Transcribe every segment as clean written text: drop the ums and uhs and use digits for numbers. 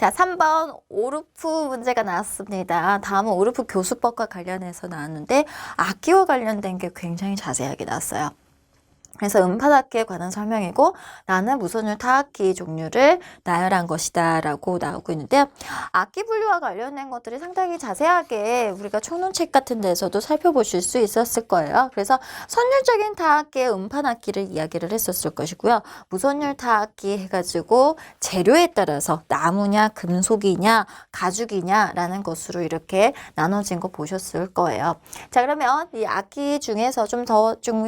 자, 3번 오르프 문제가 나왔습니다. 다음은 오르프 교수법과 관련해서 나왔는데 악기와 관련된 게 굉장히 자세하게 나왔어요. 그래서 음파악기에 관한 설명이고 나는 무선율 타악기 종류를 나열한 것이다 라고 나오고 있는데요. 악기 분류와 관련된 것들이 상당히 자세하게 우리가 총론책 같은 데서도 살펴보실 수 있었을 거예요. 그래서 선율적인 타악기의 음판악기를 이야기를 했었을 것이고요. 무선율 타악기 해가지고 재료에 따라서 나무냐 금속이냐 가죽이냐 라는 것으로 이렇게 나눠진 거 보셨을 거예요. 자, 그러면 이 악기 중에서 좀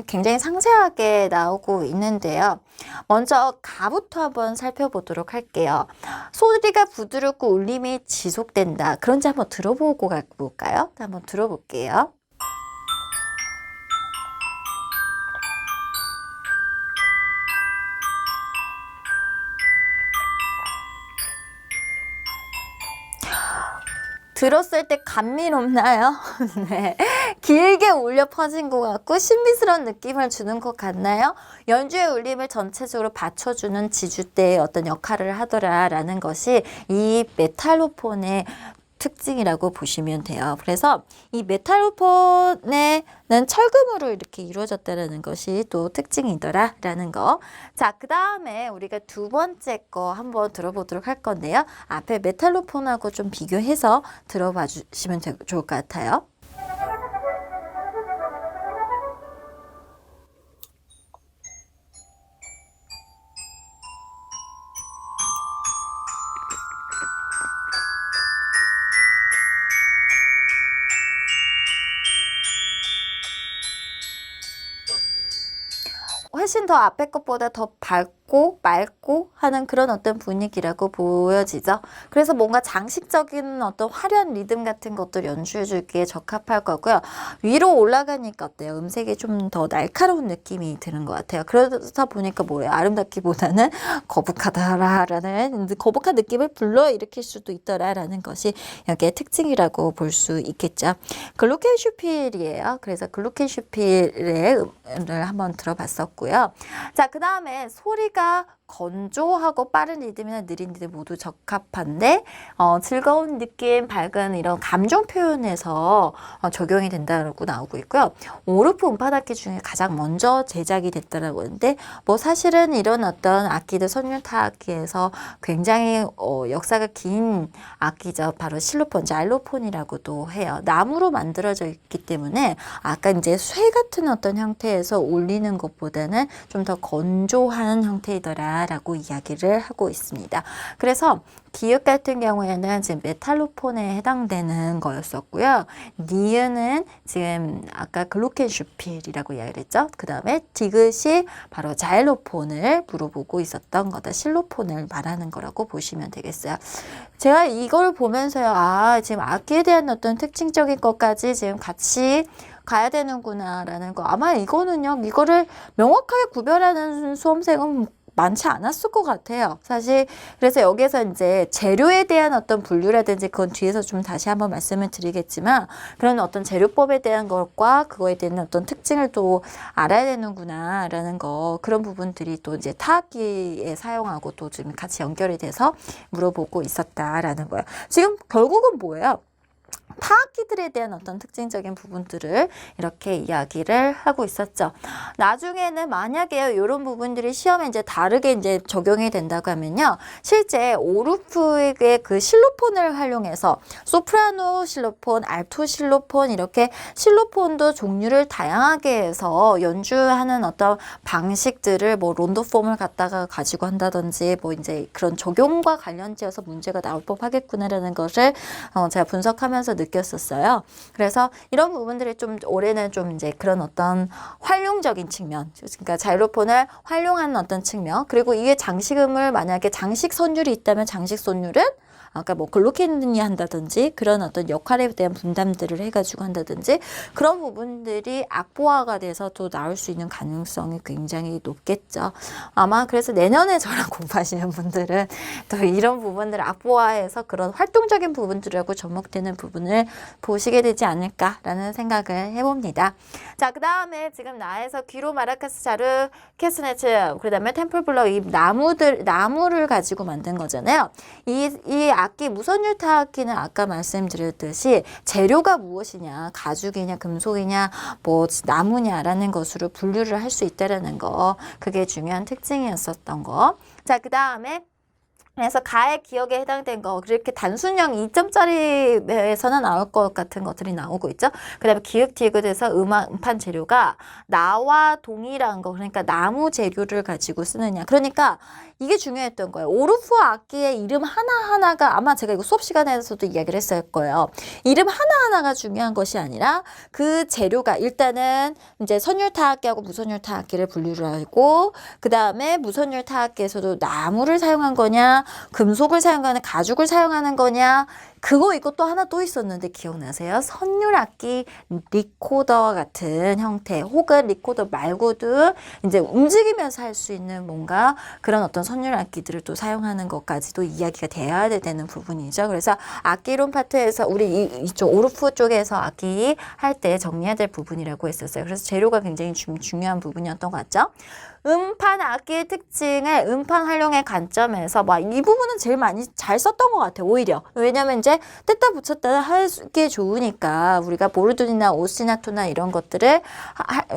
굉장히 상세하게 나오고 있는데요. 먼저 가부터 한번 살펴보도록 할게요. 소리가 부드럽고 울림이 지속된다. 그런지 한번 들어보고 가볼까요? 한번 들어볼게요. 들었을 때 감미롭나요? 네. 길게 울려 퍼진 것 같고 신비스러운 느낌을 주는 것 같나요? 연주의 울림을 전체적으로 받쳐주는 지주대의 어떤 역할을 하더라라는 것이 이 메탈로폰의 특징이라고 보시면 돼요. 그래서 이 메탈로폰에는 철금으로 이렇게 이루어졌다는 것이 또 특징이더라라는 거. 자, 그 다음에 우리가 두 번째 거 한번 들어보도록 할 건데요. 앞에 메탈로폰하고 좀 비교해서 들어봐 주시면 좋을 것 같아요. 훨씬 더 앞에 것보다 더 밝고 맑고 하는 그런 어떤 분위기라고 보여지죠. 그래서 뭔가 장식적인 어떤 화려한 리듬 같은 것도 연주해주기에 적합할 거고요. 위로 올라가니까 어때요? 음색이 좀 더 날카로운 느낌이 드는 것 같아요. 그러다 보니까 뭐예요? 아름답기보다는 거북하다라는 거북한 느낌을 불러일으킬 수도 있더라라는 것이 여기에 특징이라고 볼 수 있겠죠. 글루켄슈필이에요. 그래서 글루켄슈필의 음을 한번 들어봤었고요. 자, 그 다음에 소리가 건조하고 빠른 리듬이나 느린 리듬 모두 적합한데 즐거운 느낌, 밝은 이런 감정 표현에서 적용이 된다고 나오고 있고요. 오르프 음파악기 중에 가장 먼저 제작이 됐다라고 하는데 뭐 사실은 이런 어떤 악기들 선율 타악기에서 굉장히 역사가 긴 악기죠. 바로 실로폰, 자일로폰이라고도 해요. 나무로 만들어져 있기 때문에 아까 이제 쇠 같은 어떤 형태에서 울리는 것보다는 좀 더 건조한 형태이더라 라고 이야기를 하고 있습니다. 그래서 기역 같은 경우에는 지금 메탈로폰에 해당되는 거였었고요. 니은은 지금 아까 글루켄슈필이라고 이야기를 했죠. 그 다음에 디귿이 바로 자일로폰을 물어보고 있었던 거다. 실로폰을 말하는 거라고 보시면 되겠어요. 제가 이걸 보면서요. 아, 지금 악기에 대한 어떤 특징적인 것까지 지금 같이 가야 되는구나 라는 거. 아마 이거는요. 이거를 명확하게 구별하는 수험생은 많지 않았을 것 같아요. 사실 그래서 여기서 이제 재료에 대한 어떤 분류라든지 그건 뒤에서 좀 다시 한번 말씀을 드리겠지만 그런 어떤 재료법에 대한 것과 그거에 대한 어떤 특징을 또 알아야 되는구나 라는 거 그런 부분들이 또 이제 타악기에 사용하고 또 좀 같이 연결이 돼서 물어보고 있었다라는 거예요. 지금 결국은 뭐예요? 타악기들에 대한 어떤 특징적인 부분들을 이렇게 이야기를 하고 있었죠. 나중에는 만약에 이런 부분들이 시험에 이제 다르게 이제 적용이 된다고 하면요. 실제 오르프의 그 실로폰을 활용해서 소프라노 실로폰, 알토 실로폰 이렇게 실로폰도 종류를 다양하게 해서 연주하는 어떤 방식들을 뭐 론도폼을 갖다가 가지고 한다든지 뭐 이제 그런 적용과 관련지어서 문제가 나올 법하겠구나라는 것을 제가 분석하면서 느꼈었어요. 그래서 이런 부분들이 좀 올해는 좀 이제 그런 어떤 활용적인 측면, 그러니까 자일로폰을 활용하는 어떤 측면, 그리고 이게 장식음을 만약에 장식 선율이 있다면 장식 선율은 아까 뭐 글루켄이 한다든지 그런 어떤 역할에 대한 분담들을 해가지고 한다든지 그런 부분들이 악보화가 돼서 또 나올 수 있는 가능성이 굉장히 높겠죠. 아마 그래서 내년에 저랑 공부하시는 분들은 또 이런 부분들을 악보화해서 그런 활동적인 부분들하고 접목되는 부분을 보시게 되지 않을까라는 생각을 해봅니다. 자, 그 다음에 지금 나에서 귀로 마라카스 자르 캐스네츠 그 다음에 템플블럭 이 나무를 가지고 만든 거잖아요. 이 우리 악기 무선율 타악기는 아까 말씀드렸듯이 재료가 무엇이냐, 가죽이냐, 금속이냐, 뭐 나무냐라는 것으로 분류를 할 수 있다라는 거, 그게 중요한 특징이었었던 거. 자, 그 다음에 그래서 가의 기억에 해당된 거, 그렇게 단순형 2점짜리에서는 나올 것 같은 것들이 나오고 있죠. 그 다음에 기역, 디귿에서 음판 재료가 나와 동일한 거, 그러니까 나무 재료를 가지고 쓰느냐. 그러니까 이게 중요했던 거예요. 오르프 악기의 이름 하나하나가, 아마 제가 이거 수업 시간에서도 이야기를 했을 거예요. 이름 하나하나가 중요한 것이 아니라 그 재료가, 일단은 이제 선율 타악기하고 무선율 타악기를 분류를 하고, 그 다음에 무선율 타악기에서도 나무를 사용한 거냐, 금속을 사용하는, 가죽을 사용하는 거냐, 그거 있고 또 하나 또 있었는데 기억나세요? 선율 악기 리코더 같은 형태, 혹은 리코더 말고도 이제 움직이면서 할 수 있는 뭔가 그런 어떤 선율 악기들을 또 사용하는 것까지도 이야기가 돼야 되는 부분이죠. 그래서 악기론 파트에서 우리 이쪽 오르프 쪽에서 악기 할 때 정리해야 될 부분이라고 했었어요. 그래서 재료가 굉장히 중요한 부분이었던 것 같죠. 음판 악기의 특징을 음판 활용의 관점에서 막 이 부분은 제일 많이 잘 썼던 것 같아요. 오히려. 왜냐면 이제 뗐다 붙였다 하기 좋으니까 우리가 보르돈이나 오스티나토나 이런 것들을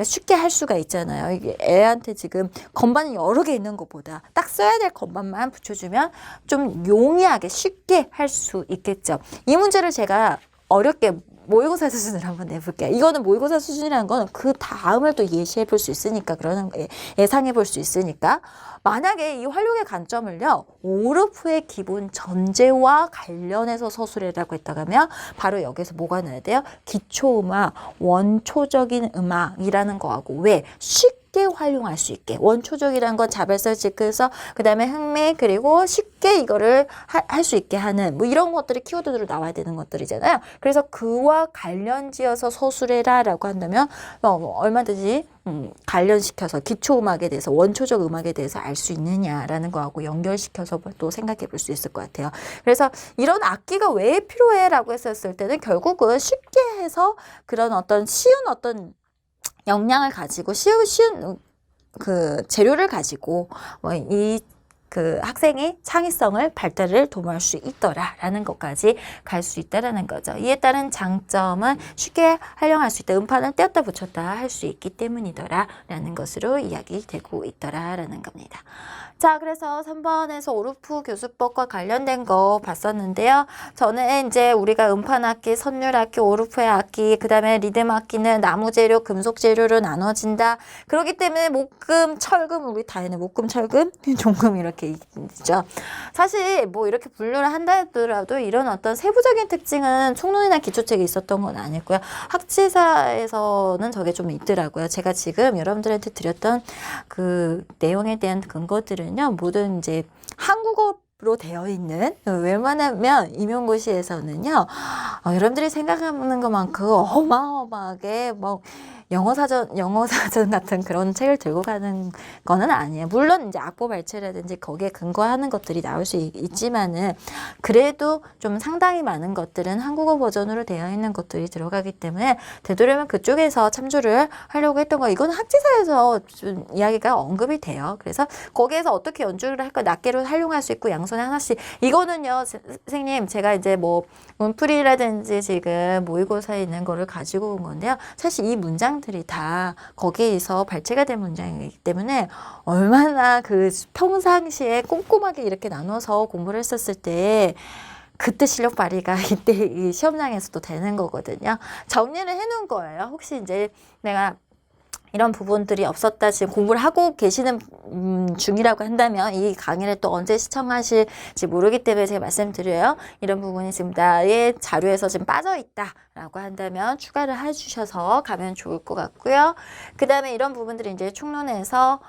쉽게 할 수가 있잖아요. 이게 애한테 지금 건반이 여러 개 있는 것보다 딱 써야 될 건반만 붙여주면 좀 용이하게 쉽게 할 수 있겠죠. 이 문제를 제가 어렵게 모의고사 수준으로 한번 내볼게요. 이거는 모의고사 수준이라는 거는 그 다음을 또 예시해 볼 수 있으니까, 그러는 예상해 볼 수 있으니까, 만약에 이 활용의 관점을요, 오르프의 기본 전제와 관련해서 서술해라고 했다고 하면 바로 여기서 뭐가 나야 돼요? 기초음악, 원초적인 음악이라는 거하고, 왜? 쉽게 활용할 수 있게, 원초적이라는 건 자발성 지크서, 그 다음에 흥미, 그리고 쉽게 이거를 할 수 있게 하는 뭐 이런 것들이 키워드로 나와야 되는 것들이잖아요. 그래서 그와 관련지어서 서술해라 라고 한다면 얼마든지 관련시켜서 기초음악에 대해서, 원초적 음악에 대해서 알 수 있느냐라는 거하고 연결시켜서 또 생각해 볼 수 있을 것 같아요. 그래서 이런 악기가 왜 필요해 라고 했었을 때는 결국은 쉽게 해서 그런 어떤 쉬운 어떤 역량을 가지고 쉬운 그 재료를 가지고 그 학생의 창의성을 발달을 도모할 수 있더라라는 것까지 갈 수 있다라는 거죠. 이에 따른 장점은 쉽게 활용할 수 있다. 음판을 떼었다 붙였다 할 수 있기 때문이더라라는 것으로 이야기되고 있더라라는 겁니다. 자, 그래서 3번에서 오르프 교수법과 관련된 거 봤었는데요. 저는 이제 우리가 음판 악기, 선율 악기, 오르프의 악기, 그 다음에 리듬 악기는 나무 재료, 금속 재료로 나눠진다. 그렇기 때문에 목금, 철금, 우리 다 했네. 목금, 철금, 종금 이렇게 있죠. 사실 뭐 이렇게 분류를 한다 하더라도 이런 어떤 세부적인 특징은 총론이나 기초책에 있었던 건 아니고요. 학치사에서는 저게 좀 있더라고요. 제가 지금 여러분들한테 드렸던 그 내용에 대한 근거들은 모든 이제 한국어로 되어 있는, 웬만하면 임용고시에서는요, 여러분들이 생각하는 것만큼 어마어마하게 뭐 영어 사전 같은 그런 책을 들고 가는 거는 아니에요. 물론 이제 악보 발췌라든지 거기에 근거하는 것들이 나올 수 있지만은 그래도 좀 상당히 많은 것들은 한국어 버전으로 되어 있는 것들이 들어가기 때문에 되도록이면 그쪽에서 참조를 하려고 했던 거. 이건 학지사에서 좀 이야기가 언급이 돼요. 그래서 거기에서 어떻게 연주를 할까, 낱개로 활용할 수 있고 양손에 하나씩. 이거는요, 선생님 제가 이제 뭐 문풀이라든지 지금 모의고사에 있는 거를 가지고 온 건데요. 사실 이 문장들이 다 거기에서 발췌가 된 문장이기 때문에 얼마나 그 평상시에 꼼꼼하게 이렇게 나눠서 공부를 했었을 때 그때 실력 발휘가 이때 이 시험장에서도 되는 거거든요. 정리를 해놓은 거예요. 혹시 이제 내가 이런 부분들이 없었다, 지금 공부를 하고 계시는 중이라고 한다면 이 강의를 또 언제 시청하실지 모르기 때문에 제가 말씀드려요. 이런 부분이 지금 나의 자료에서 지금 빠져있다 라고 한다면 추가를 해주셔서 가면 좋을 것 같고요. 그 다음에 이런 부분들이 이제 총론에서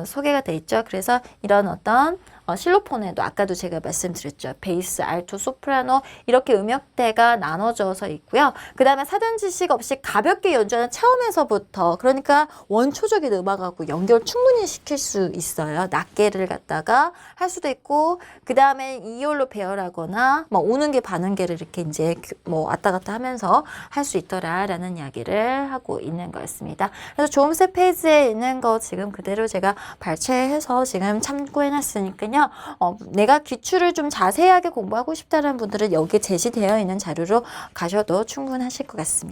소개가 돼 있죠. 그래서 이런 어떤 실로폰에도 아까도 제가 말씀드렸죠. 베이스, 알토, 소프라노 이렇게 음역대가 나눠져서 있고요. 그 다음에 사전 지식 없이 가볍게 연주하는 체험에서부터, 그러니까 원초적인 음악하고 연결 충분히 시킬 수 있어요. 낱개를 갖다가 할 수도 있고, 그 다음에 이열로 배열하거나 뭐 오는 게 바는 게를 이렇게 이제 뭐 왔다 갔다 하면서 할 수 있더라라는 이야기를 하고 있는 거였습니다. 그래서 조음세 페이지에 있는 거 지금 그대로 제가 발췌해서 지금 참고해 놨으니까요. 있으시고요. 내가 기출을 좀 자세하게 공부하고 싶다는 분들은 여기에 제시되어 있는 자료로 가셔도 충분하실 것 같습니다.